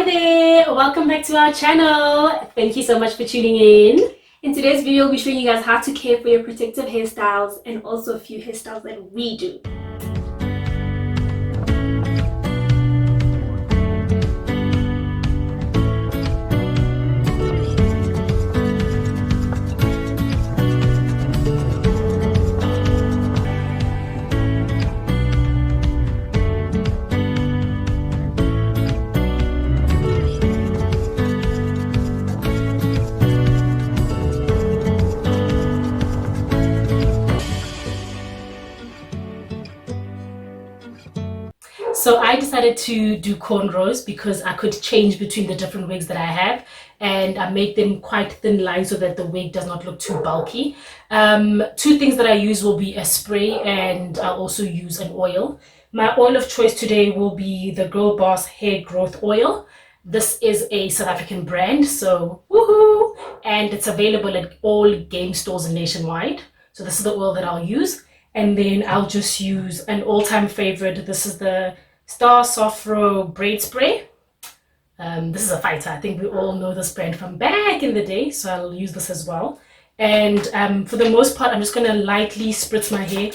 there, welcome back to our channel. Thank you so much for tuning in. In today's video, we'll be showing you guys how to care for your protective hairstyles and also a few hairstyles that we do. So I decided to do cornrows because I could change between the different wigs that I have, and I make them quite thin lines so that the wig does not look too bulky. Two things that I use will be a spray, and I'll also use an oil. My oil of choice today will be the Girl Boss Hair Growth Oil. This is a South African brand, so woohoo! And it's available at all game stores nationwide. So this is the oil that I'll use. And then I'll just use an all-time favorite. This is the Sta-Sof-Fro Braid Spray. This is a fighter. I think we all know this brand from back in the day, so I'll use this as well. And for the most part, I'm just going to lightly spritz my hair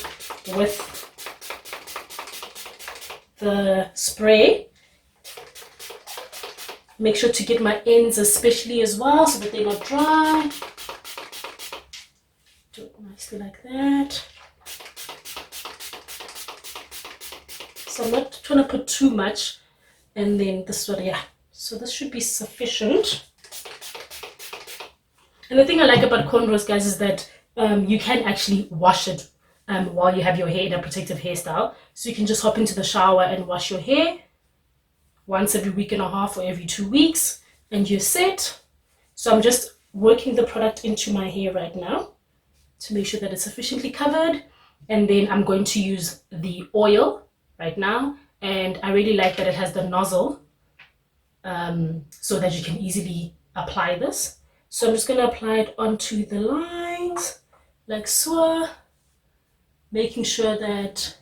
with the spray. Make sure to get my ends especially as well so that they're not dry. Do it nicely like that. So I'm not trying to put too much, and then this one, yeah. So this should be sufficient. And the thing I like about cornrows, guys, is that you can actually wash it while you have your hair in a protective hairstyle. So you can just hop into the shower and wash your hair once every week and a half or every 2 weeks, and you're set. So I'm just working the product into my hair right now to make sure that it's sufficiently covered. And then I'm going to use the oil right now, and I really like that it has the nozzle so that you can easily apply this. So I'm just going to apply it onto the lines like so, making sure that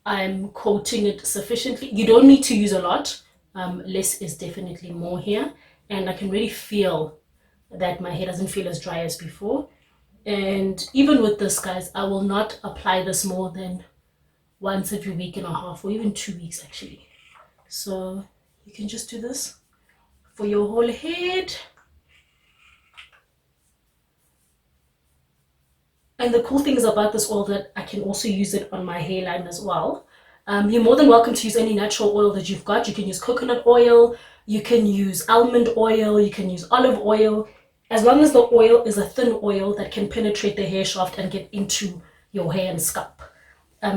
I'm coating it sufficiently. You don't need to use a lot. Less is definitely more here, and I can really feel that my hair doesn't feel as dry as before. And even with this, guys, I will not apply this more than once every week and a half, or even 2 weeks actually. So you can just do this for your whole head. And the cool thing is about this oil that I can also use it on my hairline as well. You're more than welcome to use any natural oil that you've got. You can use coconut oil, you can use almond oil, you can use olive oil, as long as the oil is a thin oil that can penetrate the hair shaft and get into your hair and scalp.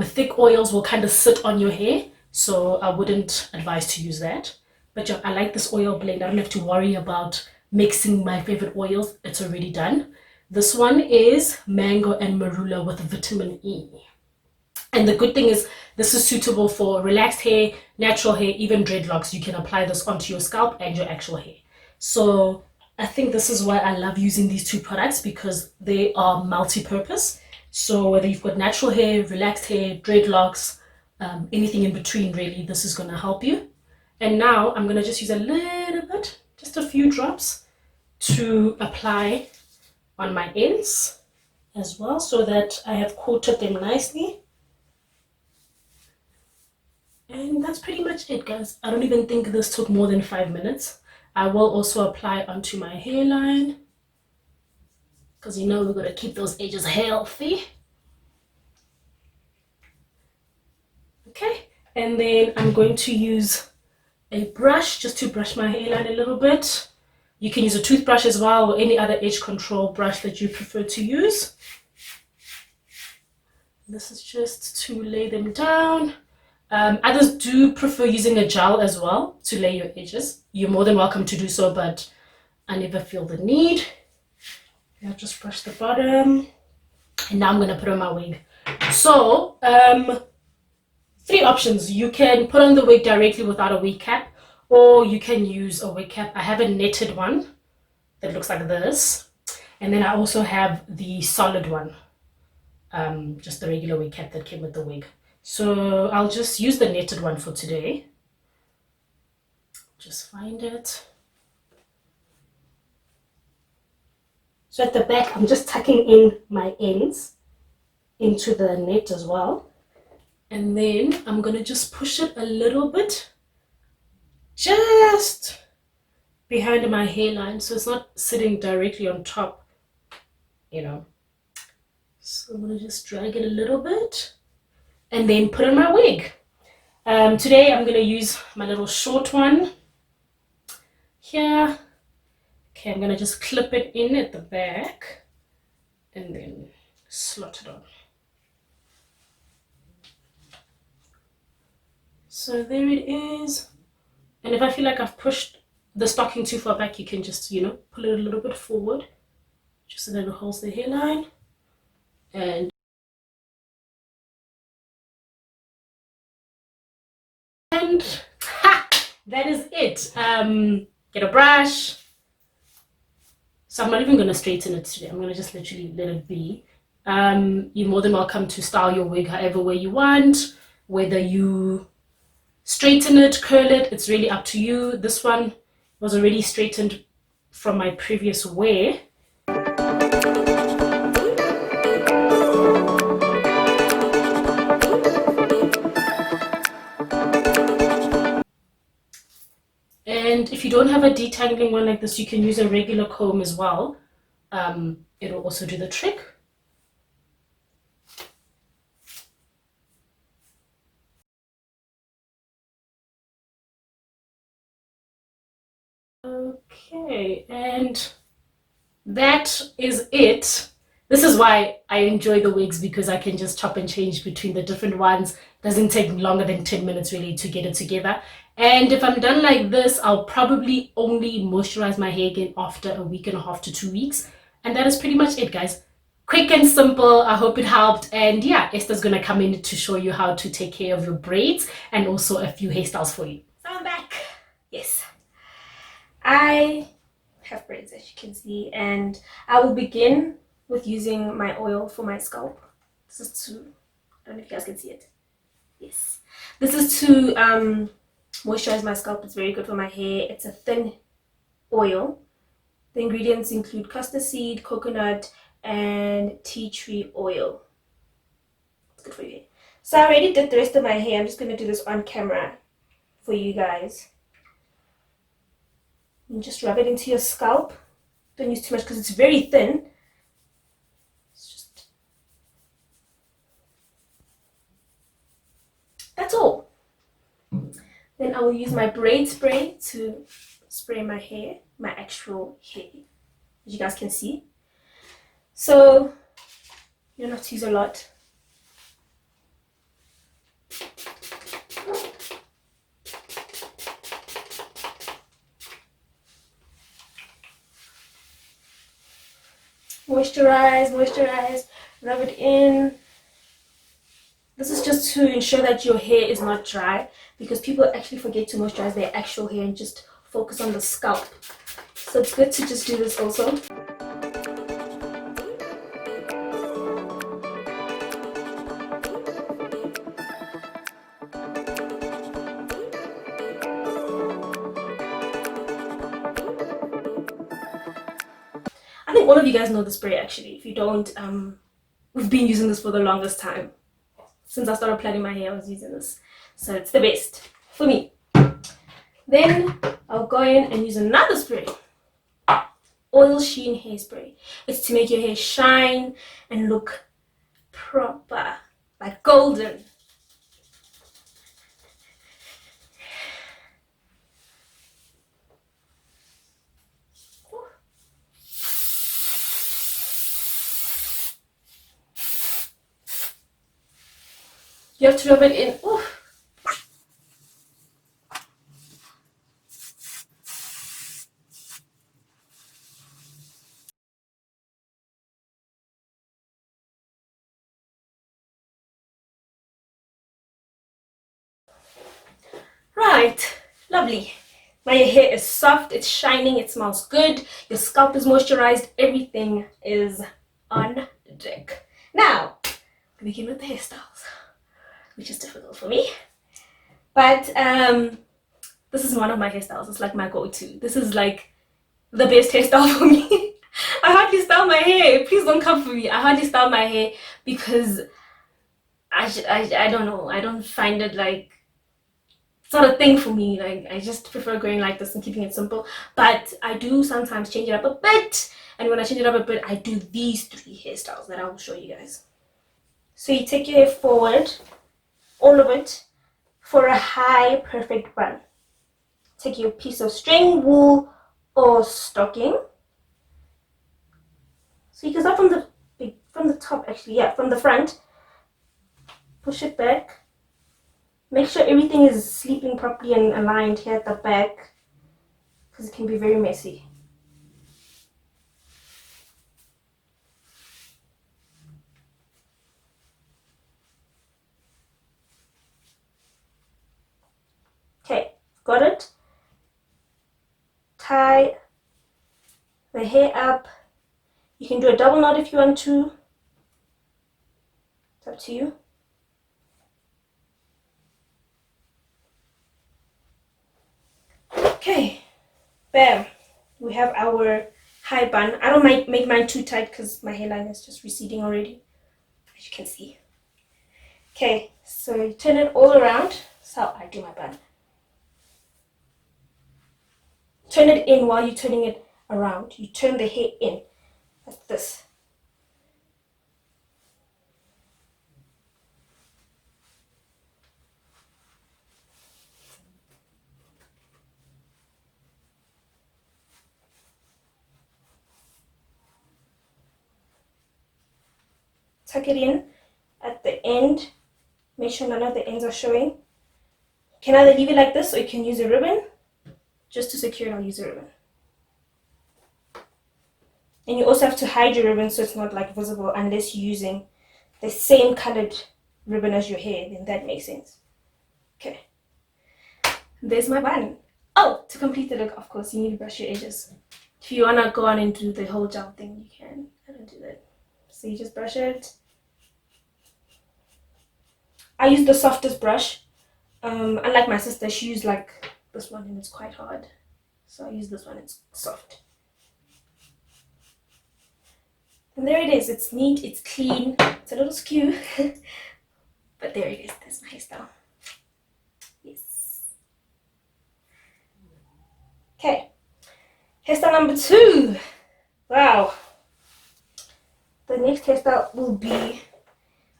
Thick oils will kind of sit on your hair, so I wouldn't advise to use that. But yeah, I like this oil blend. I don't have to worry about mixing my favorite oils. It's already done. This one is mango and marula with vitamin E. And the good thing is this is suitable for relaxed hair, natural hair, even dreadlocks. You can apply this onto your scalp and your actual hair. So I think this is why I love using these two products, because they are multi-purpose. So whether you've got natural hair, relaxed hair, dreadlocks, anything in between, really, this is going to help you. And now I'm going to just use a little bit, just a few drops, to apply on my ends as well, so that I have coated them nicely. And that's pretty much it, guys. I don't even think this took more than 5 minutes. I will also apply onto my hairline, because you know we're going to keep those edges healthy. Okay, and then I'm going to use a brush just to brush my hairline a little bit. You can use a toothbrush as well, or any other edge control brush that you prefer to use. This is just to lay them down. Others do prefer using a gel as well to lay your edges. You're more than welcome to do so, but I never feel the need. I'll just brush the bottom, and now I'm going to put on my wig. So 3 options. You can put on the wig directly without a wig cap, or you can use a wig cap. I have a netted one that looks like this, and then I also have the solid one, just the regular wig cap that came with the wig. So I'll just use the netted one for today. Just find it. So at the back, I'm just tucking in my ends into the net as well. And then I'm going to just push it a little bit just behind my hairline, so it's not sitting directly on top, you know. So I'm going to just drag it a little bit and then put on my wig. Today I'm going to use my little short one here. Okay, I'm going to just clip it in at the back and then slot it on. So there it is. And if I feel like I've pushed the stocking too far back, you can just, you know, pull it a little bit forward just so that it holds the hairline. And ha! That is it. Get a brush. So I'm not even going to straighten it today. I'm going to just literally let it be. You're more than welcome to style your wig however way you want. Whether you straighten it, curl it, it's really up to you. This one was already straightened from my previous wear. And if you don't have a detangling one like this, you can use a regular comb as well. It'll also do the trick. Okay, and that is it. This is why I enjoy the wigs, because I can just chop and change between the different ones. Doesn't take longer than 10 minutes really to get it together. And if I'm done like this, I'll probably only moisturize my hair again after a week and a half to 2 weeks. And that is pretty much it, guys. Quick and simple. I hope it helped. And yeah, Esther's gonna come in to show you how to take care of your braids and also a few hairstyles for you. So I'm back. Yes. I have braids, as you can see, and I will begin with using my oil for my scalp. This is to, I don't know if you guys can see it. Yes. This is to moisturize my scalp. It's very good for my hair. It's a thin oil. The ingredients include castor seed, coconut, and tea tree oil. It's good for your hair. So I already did the rest of my hair. I'm just going to do this on camera for you guys. And just rub it into your scalp. Don't use too much because it's very thin. That's all. Then I will use my braid spray to spray my hair, my actual hair, as you guys can see. So you don't have to use a lot. Moisturize, moisturize, rub it in. This is just to ensure that your hair is not dry, because people actually forget to moisturize their actual hair and just focus on the scalp. So it's good to just do this also. I think all of you guys know the spray actually. If you don't, we've been using this for the longest time. Since I started plaiting my hair, I was using this. So it's the best for me. Then I'll go in and use another spray. Oil Sheen hairspray. It's to make your hair shine and look proper, like golden. You have to rub it in. Ooh. Right, lovely. My hair is soft, it's shining, it smells good, your scalp is moisturized, everything is on deck. Now, we begin with the hairstyles, which is difficult for me. But this is one of my hairstyles. It's like my go-to. This is like the best hairstyle for me. I hardly style my hair. Please don't come for me. I hardly style my hair because I don't know. I don't find it like, it's not a thing for me. Like, I just prefer going like this and keeping it simple. But I do sometimes change it up a bit. And when I change it up a bit, I do these 3 hairstyles that I will show you guys. So you take your hair forward, all of it, for a high perfect bun. Take your piece of string, wool, or stocking. So you can start from the top, actually, yeah, from the front. Push it back. Make sure everything is sleeping properly and aligned here at the back, because it can be very messy. Okay, got it? Tie the hair up. You can do a double knot if you want to. It's up to you. Okay, bam. We have our high bun. I don't make mine too tight because my hairline is just receding already, as you can see. Okay, so you turn it all around. That's how I do my bun. Turn it in while you're turning it around. You turn the hair in like this. Tuck it in at the end. Make sure none of the ends are showing. You can either leave it like this or you can use a ribbon. Just to secure it, I'll use a ribbon. And you also have to hide your ribbon so it's not like visible unless you're using the same colored ribbon as your hair, then that makes sense. Okay. There's my bun. Oh, to complete the look, of course, you need to brush your edges. If you want to go on and do the whole gel thing, you can. I don't do that. So you just brush it. I use the softest brush. Unlike my sister, she used like this one and it's quite hard. So I use this one, it's soft. And there it is. It's neat, it's clean, it's a little skew. But there it is. That's my hairstyle. Yes. Okay. Hairstyle number 2. Wow. The next hairstyle will be, I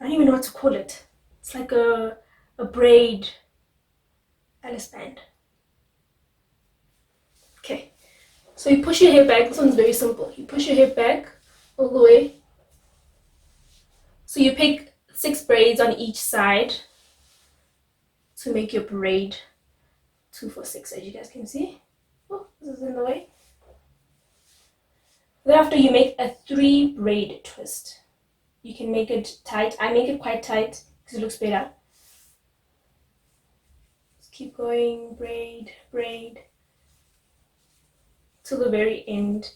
don't even know what to call it. It's like a braid Alice band. Okay. So you push your hair back. This one's very simple. You push your hair back all the way. So you pick 6 braids on each side to make your braid 2 for 6, as you guys can see. Oh, this is in the way. Thereafter, you make a 3 braid twist. You can make it tight. I make it quite tight because it looks better. Just keep going, braid, braid, till the very end.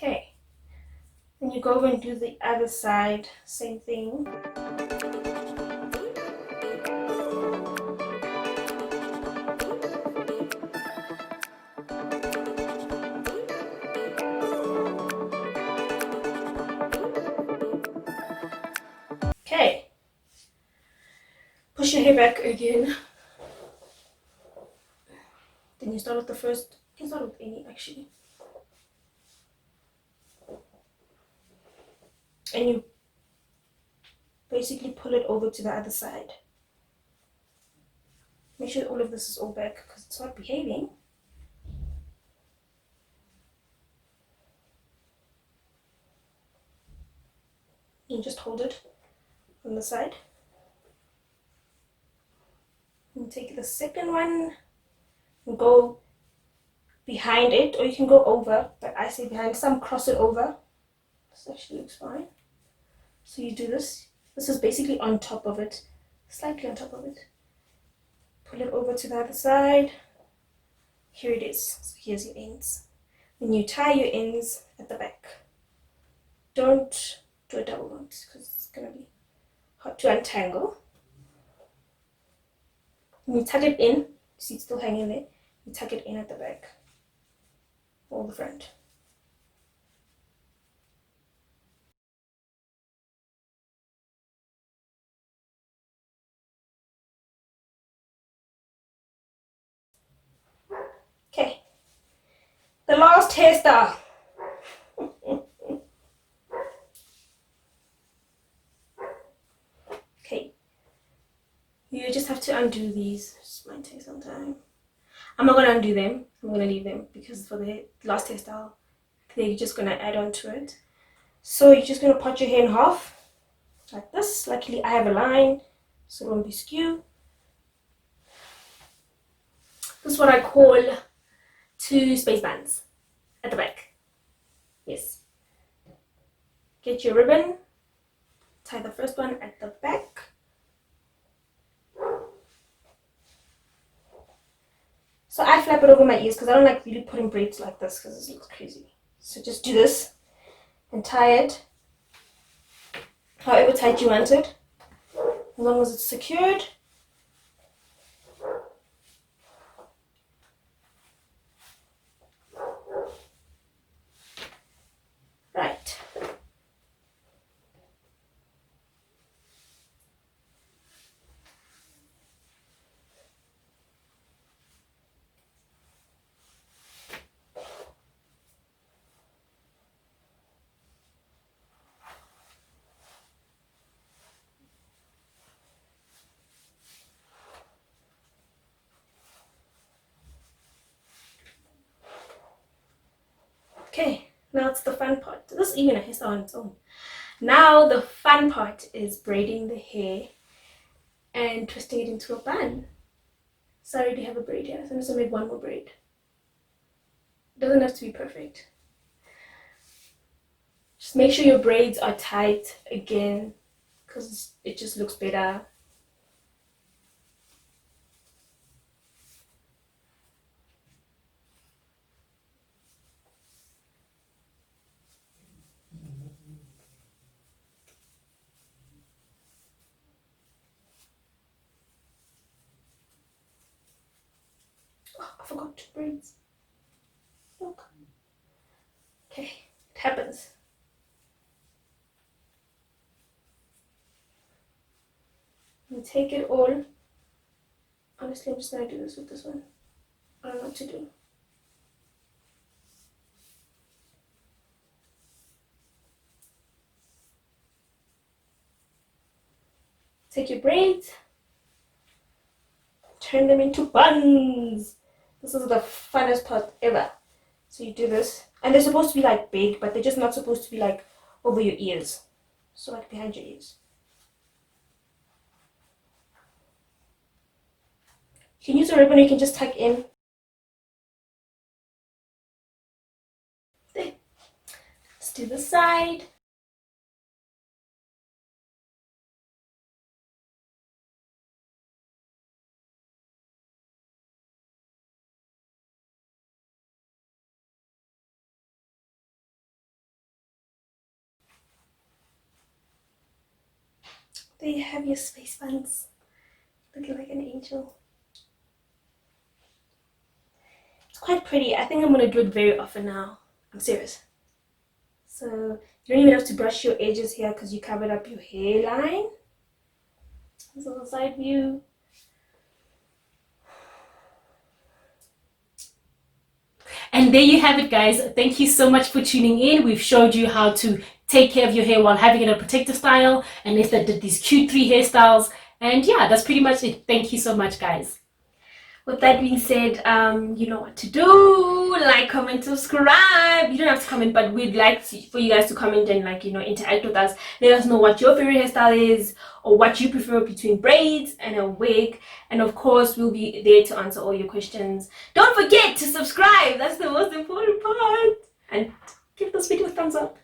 Okay, then you go over and do the other side, same thing. Okay, push your hair back again. Then you start with the first, you can start with any actually. And you basically pull it over to the other side. Make sure all of this is all back because it's not behaving. You just hold it on the side. And take the second one and go behind it, or you can go over, but I say behind. Some cross it over. This actually looks fine. So you do this. This is basically on top of it, slightly on top of it. Pull it over to the other side. Here it is. So here's your ends. Then you tie your ends at the back. Don't do a double knot because it's going to be hard to untangle. And you tuck it in. See, it's still hanging there. You tuck it in at the back or the front. Okay, the last hairstyle. Okay, you just have to undo these. This might take some time. I'm not going to undo them. I'm going to leave them because for the last hairstyle, they're just going to add on to it. So you're just going to part your hair in half like this. Luckily, I have a line, so it won't be skew. This is what I call 2 space bands at the back. Yes. Get your ribbon, tie the first one at the back. So I flap it over my ears because I don't like really putting braids like this because it looks crazy. So just do this and tie it however tight you want it, as long as it's secured. Right. Okay, now it's the fun part. This is even a hairstyle on its own. Now the fun part is braiding the hair and twisting it into a bun. So I already have a braid here, so I'm just gonna make one more braid. It doesn't have to be perfect. Just make sure your braids are tight again, because it just looks better. Oh, I forgot 2 braids. Look. Okay, it happens. You take it all. Honestly, I'm just gonna do this with this one. I don't know what to do. Take your braids, turn them into buns. This is the funnest part ever. So you do this, and they're supposed to be like big, but they're just not supposed to be like over your ears. So like behind your ears. You can use a ribbon, or you can just tuck in. There. Let's do the side. There you have your space buns. Looking like an angel. It's quite pretty. I think I'm going to do it very often now. I'm serious. So you don't even have to brush your edges here because you covered up your hairline. This is the side view. And there you have it, guys. Thank you so much for tuning in. We've showed you how to take care of your hair while having it in a protective style, and Esther did these cute 3 hairstyles, and yeah, that's pretty much it. Thank you so much, guys. With that being said, you know what to do. Like, comment, subscribe. You don't have to comment, but we'd like for you guys to comment and, like, you know, interact with us. Let us know what your favorite hairstyle is, or what you prefer between braids and a wig. And of course, we'll be there to answer all your questions. Don't forget to subscribe. That's the most important part. And give this video a thumbs up.